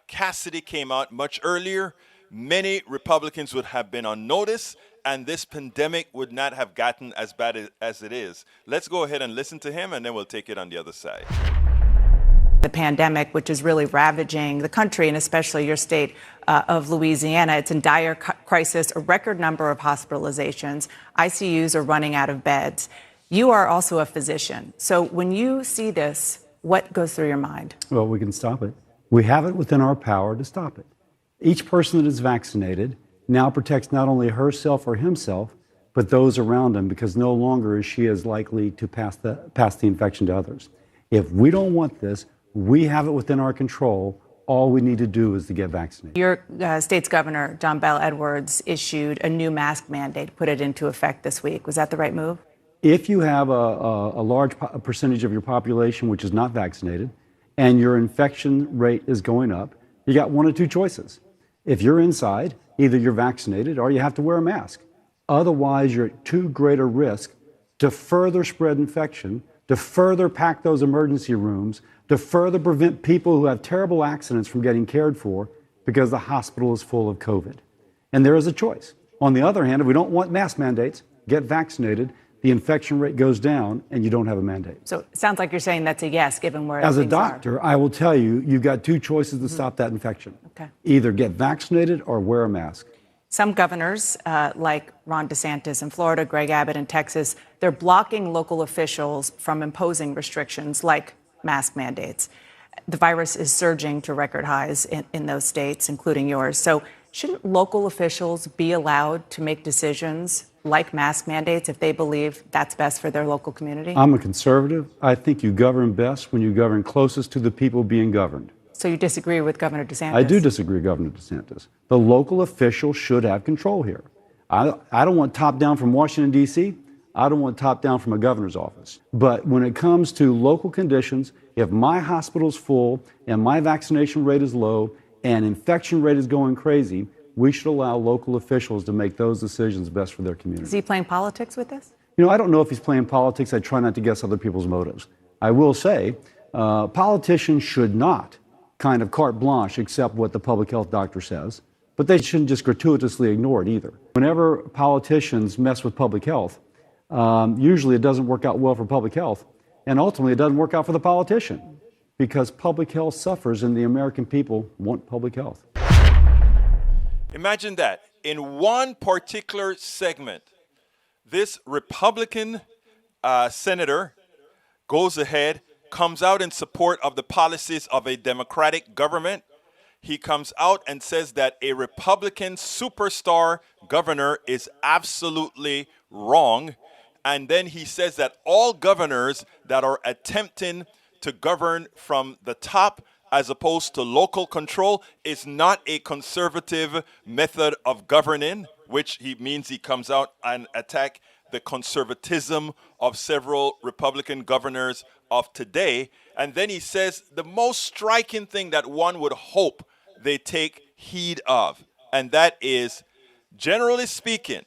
S1: Cassidy came out much earlier, many Republicans would have been on notice, and this pandemic would not have gotten as bad as it is. Let's go ahead and listen to him, and then we'll take it on the other side.
S5: The pandemic, which is really ravaging the country and especially your state of Louisiana. It's in dire crisis, a record number of hospitalizations. ICUs are running out of beds. You are also a physician. So when you see this, what goes through your mind?
S7: Well, we can stop it. We have it within our power to stop it. Each person that is vaccinated now protects not only herself or himself, but those around him, because no longer is she as likely to pass the infection to others. If we don't want this, we have it within our control. All we need to do is to get vaccinated.
S5: Your state's governor, John Bel Edwards, issued a new mask mandate, put it into effect this week. Was that the right move?
S7: If you have a large percentage of your population which is not vaccinated and your infection rate is going up, you got one of 2 choices. If you're inside, either you're vaccinated or you have to wear a mask. Otherwise, you're at too great a risk to further spread infection, to further pack those emergency rooms, to further prevent people who have terrible accidents from getting cared for because the hospital is full of COVID. And there is a choice. On the other hand, if we don't want mask mandates, get vaccinated, the infection rate goes down and you don't have a mandate.
S5: So it sounds like you're saying that's a yes, given where
S7: As a
S5: things are.
S7: doctor, I will tell you, you've got 2 choices to stop that infection.
S5: Okay.
S7: Either get vaccinated or wear a mask.
S5: Some governors, like Ron DeSantis in Florida, Greg Abbott in Texas, they're blocking local officials from imposing restrictions like mask mandates. The virus is surging to record highs in those states, including yours. So shouldn't local officials be allowed to make decisions like mask mandates if they believe that's best for their local community?
S7: I'm a conservative. I think you govern best when you govern closest to the people being governed.
S5: So you disagree with Governor DeSantis?
S7: I do disagree with Governor DeSantis. The local official should have control here. I don't want top down from Washington, D.C. I don't want top down from a governor's office. But when it comes to local conditions, if my hospital's full and my vaccination rate is low and infection rate is going crazy, we should allow local officials to make those decisions best for their community.
S5: Is he playing politics with this?
S7: You know, I don't know if he's playing politics. I try not to guess other people's motives. I will say politicians should not kind of carte blanche accept what the public health doctor says, but they shouldn't just gratuitously ignore it either. Whenever politicians mess with public health, usually it doesn't work out well for public health, and ultimately it doesn't work out for the politician, because public health suffers and the American people want public health.
S1: Imagine that. In one particular segment, this Republican senator goes ahead, comes out in support of the policies of a Democratic government. He comes out and says that a Republican superstar governor is absolutely wrong. And then he says that all governors that are attempting to govern from the top as opposed to local control is not a conservative method of governing, which he means he comes out and attack the conservatism of several Republican governors of today. And then he says the most striking thing that one would hope they take heed of, and that is, generally speaking,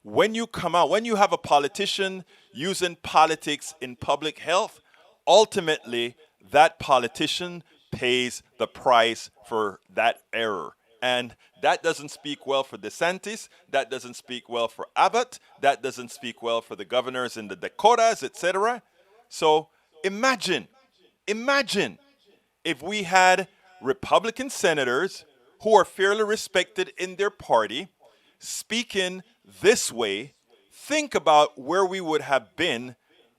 S1: when you come out, when you have a politician using politics in public health, ultimately that politician pays the price for that error. And that doesn't speak well for DeSantis, that doesn't speak well for Abbott, that doesn't speak well for the governors in the Dakotas, etc. So imagine if we had Republican senators who are fairly respected in their party speaking this way. Think about where we would have been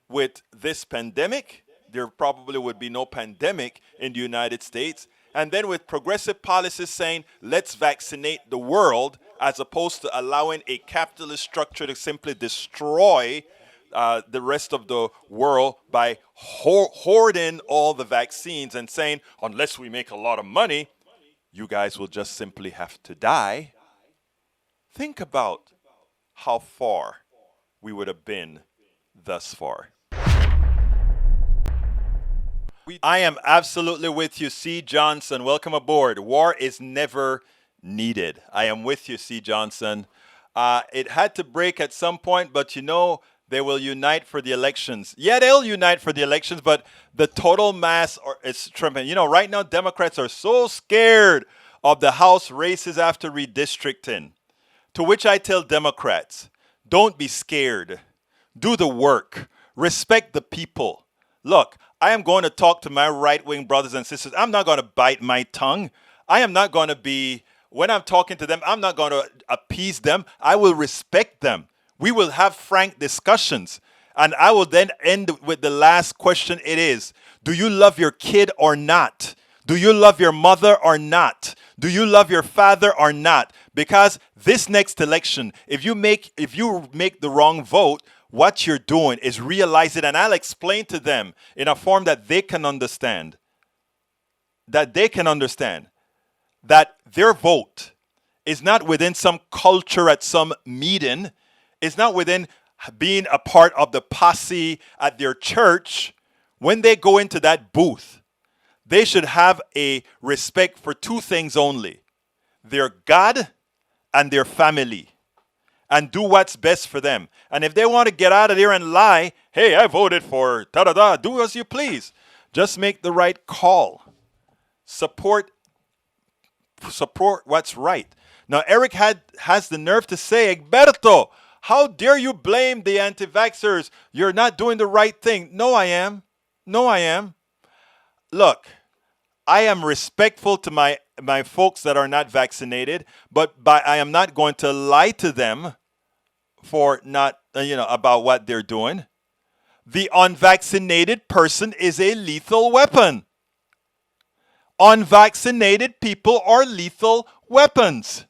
S1: with this pandemic. There probably would be no pandemic in the United States. And then with progressive policies saying, let's vaccinate the world, as opposed to allowing a capitalist structure to simply destroy the rest of the world by hoarding all the vaccines and saying, unless we make a lot of money, you guys will just simply have to die. Think about how far we would have been thus far. I am absolutely with you, C. Johnson. Welcome aboard. War is never needed. I am with you, C. Johnson. It had to break at some point, but you know, they will unite for the elections. Yeah, they'll unite for the elections, but the total mass is tripping. You know, right now, Democrats are so scared of the House races after redistricting. To which I tell Democrats, don't be scared. Do the work. Respect the people. Look, I am going to talk to my right-wing brothers and sisters. I'm not going to bite my tongue. I am not going to be, when I'm talking to them, I'm not going to appease them. I will respect them. We will have frank discussions. And I will then end with the last question. It is, do you love your kid or not? Do you love your mother or not? Do you love your father or not? Because this next election, if you make the wrong vote, what you're doing is realize it, and I'll explain to them in a form that they can understand. That their vote is not within some culture at some meeting. It's not within being a part of the posse at their church. When they go into that booth, they should have a respect for two things only: their God and their family. And do what's best for them. And if they want to get out of there and lie, hey, I voted for da-da-da, do as you please. Just make the right call. Support what's right. Now, Eric has the nerve to say, Egberto, how dare you blame the anti-vaxxers? You're not doing the right thing. No, I am. Look, I am respectful to my my folks that are not vaccinated, but I am not going to lie to them for not, about what they're doing. The unvaccinated person is a lethal weapon. Unvaccinated people are lethal weapons.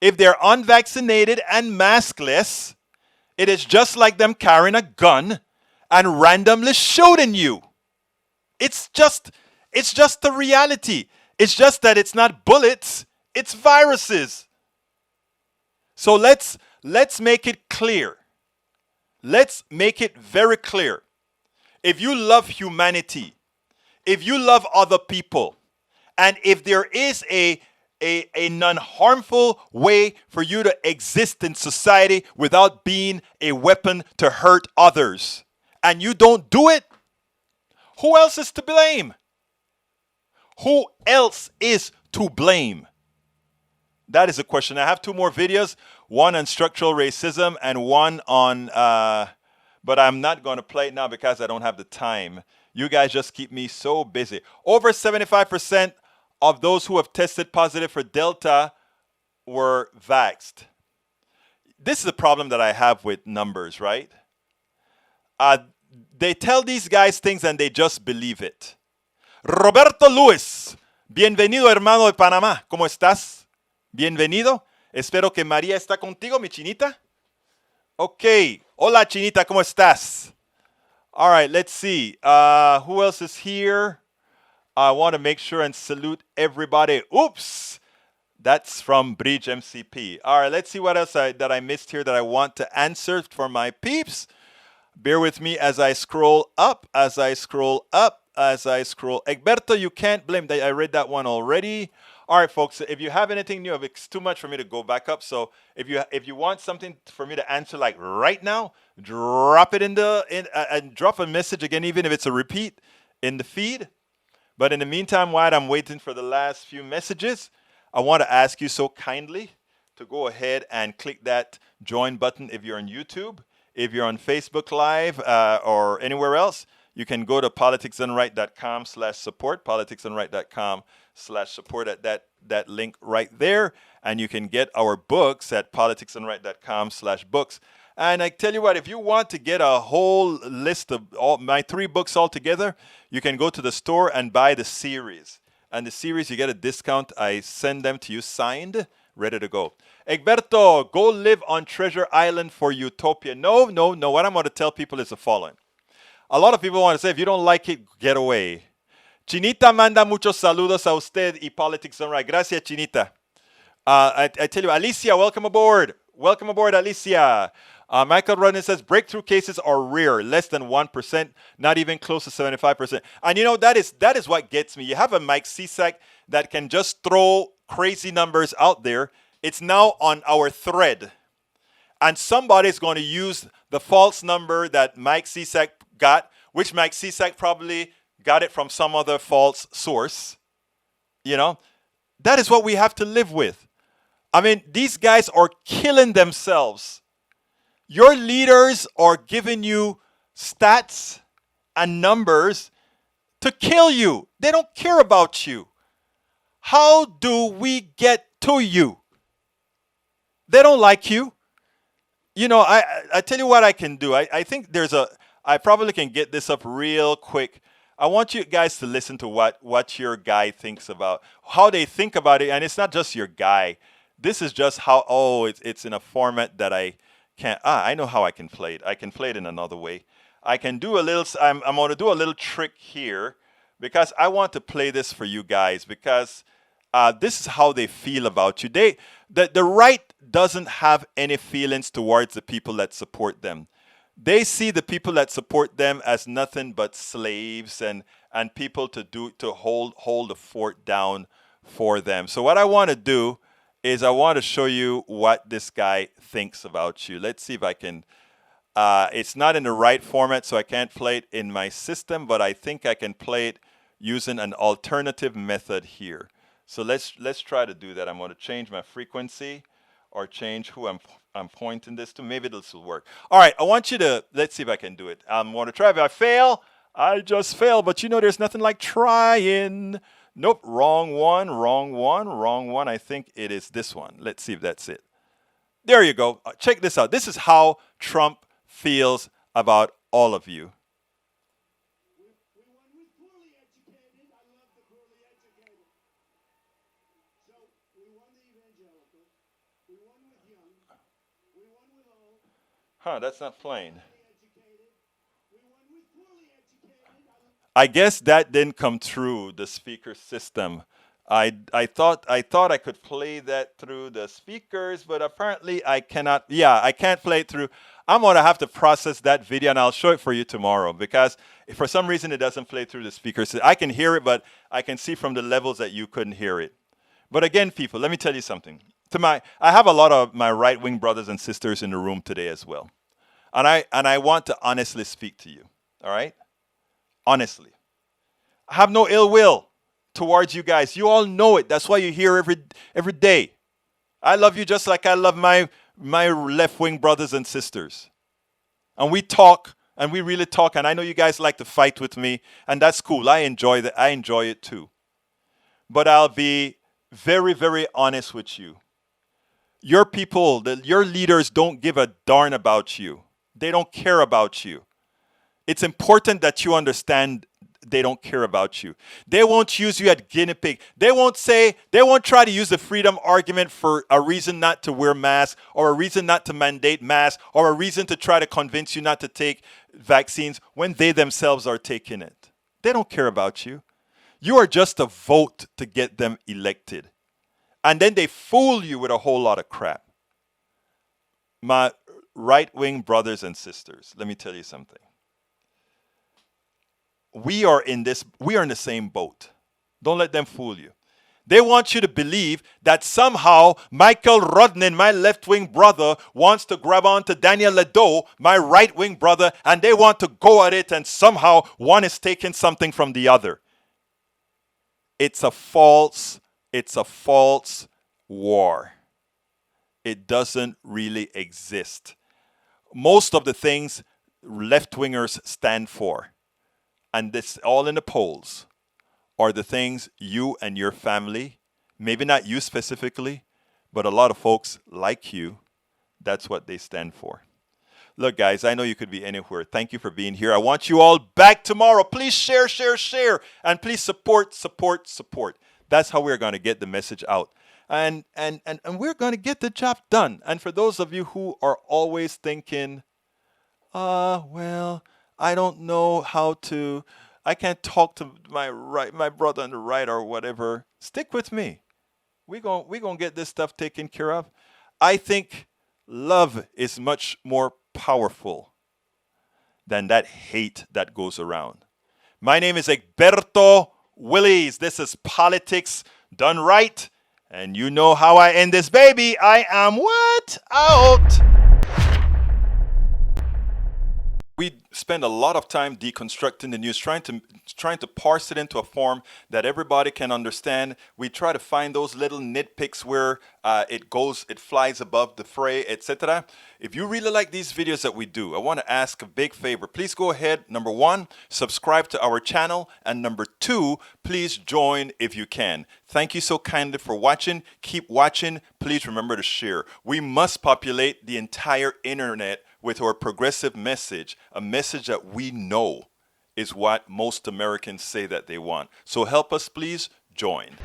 S1: If they're unvaccinated and maskless, it is just like them carrying a gun and randomly shooting you. It's just the reality. It's just that it's not bullets, it's viruses. So let's make it clear. Let's make it very clear. If you love humanity, if you love other people, and if there is a non-harmful way for you to exist in society without being a weapon to hurt others, and you don't do it, who else is to blame? Who else is to blame? That is a question. I have 2 more videos, one on structural racism and one on, but I'm not going to play it now because I don't have the time. You guys just keep me so busy. Over 75% of those who have tested positive for Delta were vaxxed. This is the problem that I have with numbers, right? They tell these guys things and they just believe it. Roberto Luis, bienvenido hermano de Panamá. ¿Cómo estás? Bienvenido. Espero que María está contigo, mi chinita. Okay. Hola, chinita, ¿cómo estás? All right, let's see. Who else is here? I want to make sure and salute everybody. Oops. That's from Bridge MCP. All right, let's see what else that I missed here that I want to answer for my peeps. Bear with me as I scroll up, Egberto, you can't blame. I read that one already. All right, folks, if you have anything new, it's too much for me to go back up. So if you want something for me to answer like right now, drop it and drop a message again, even if it's a repeat in the feed. But in the meantime, while I'm waiting for the last few messages, I want to ask you so kindly to go ahead and click that join button if you're on YouTube. If you're on Facebook Live or anywhere else, you can go to politicsdoneright.com/support, politicsdoneright.com/support at that link right there. And you can get our books at politicsdoneright.com/books. And I tell you what, if you want to get a whole list of all my 3 books all together, you can go to the store and buy the series. And the series, you get a discount. I send them to you signed, ready to go. Egberto, go live on Treasure Island for Utopia. No. What I'm going to tell people is the following. A lot of people want to say, if you don't like it, get away. Chinita manda muchos saludos a usted y Politics Done Right. Gracias, Chinita. I tell you, Alicia, welcome aboard. Welcome aboard, Alicia. Michael Rodney says, breakthrough cases are rare, less than 1%, not even close to 75%. And that is what gets me. You have a Mike Cisak that can just throw crazy numbers out there. It's now on our thread. And somebody's going to use the false number that Mike Cisak got, which Mike Cisak probably got it from some other false source. That is what we have to live with. I mean, these guys are killing themselves. Your leaders are giving you stats and numbers to kill you. They don't care about you. How do we get to you? They don't like you. I tell you what I can do. I think I probably can get this up real quick. I want you guys to listen to what your guy thinks about, how they think about it. And it's not just your guy. This is just how, it's in a format that I can't, I know how I can play it. I can play it in another way. I can do I'm going to do a little trick here because I want to play this for you guys because this is how they feel about you. The right doesn't have any feelings towards the people that support them. They see the people that support them as nothing but slaves and people to hold the fort down for them. So what I want to do is I want to show you what this guy thinks about you. Let's see if I can. It's not in the right format, so I can't play it in my system, but I think I can play it using an alternative method here. So let's try to do that. I'm going to change my frequency or change who I'm pointing this to. Maybe this will work. All right, I want you to, let's see if I can do it. I'm going to try. If I fail, I just fail. But there's nothing like trying. Nope, wrong one, wrong one, wrong one. I think it is this one. Let's see if that's it. There you go. Check this out. This is how Trump feels about all of you. Huh, that's not playing. I guess that didn't come through the speaker system. I thought I could play that through the speakers, but apparently I cannot. Yeah, I can't play it through. I'm gonna have to process that video, and I'll show it for you tomorrow because if for some reason it doesn't play through the speakers. I can hear it, but I can see from the levels that you couldn't hear it. But again, people, let me tell you something. I have a lot of my right-wing brothers and sisters in the room today as well. And I want to honestly speak to you, all right? Honestly. I have no ill will towards you guys. You all know it. That's why you're here every day. I love you just like I love my left-wing brothers and sisters. And we talk, and we really talk, and I know you guys like to fight with me, and that's cool. I enjoy that. I enjoy it too. But I'll be very, very honest with you. Your people, your leaders don't give a darn about you. They don't care about you. It's important that you understand they don't care about you. They won't use you as guinea pig. They won't try to use the freedom argument for a reason not to wear masks or a reason not to mandate masks or a reason to try to convince you not to take vaccines when they themselves are taking it. They don't care about you. You are just a vote to get them elected. And then they fool you with a whole lot of crap. My right-wing brothers and sisters, let me tell you something. We are in the same boat. Don't let them fool you. They want you to believe that somehow Michael Rodnin, my left-wing brother, wants to grab onto Daniel Ledo, my right-wing brother, and they want to go at it, and somehow one is taking something from the other. It's a false war. It doesn't really exist. Most of the things left-wingers stand for, and this all in the polls, are the things you and your family, maybe not you specifically, but a lot of folks like you, that's what they stand for. Look, guys, I know you could be anywhere. Thank you for being here. I want you all back tomorrow. Please share, and please support. That's how we're going to get the message out. And we're going to get the job done. And for those of you who are always thinking, well, I don't know how to, I can't talk to my brother on the right or whatever, stick with me. We're going to get this stuff taken care of. I think love is much more powerful than that hate that goes around. My name is Egberto Willies. This is Politics Done Right. And you know how I end this, baby. I am what? Out. We spend a lot of time deconstructing the news, trying to parse it into a form that everybody can understand. We try to find those little nitpicks where it flies above the fray, etc. If you really like these videos that we do, I want to ask a big favor. Please go ahead, number 1, subscribe to our channel, and number 2, please join if you can. Thank you so kindly for watching. Keep watching. Please remember to share. We must populate the entire internet with our progressive message, a message that we know is what most Americans say that they want. So help us, please join.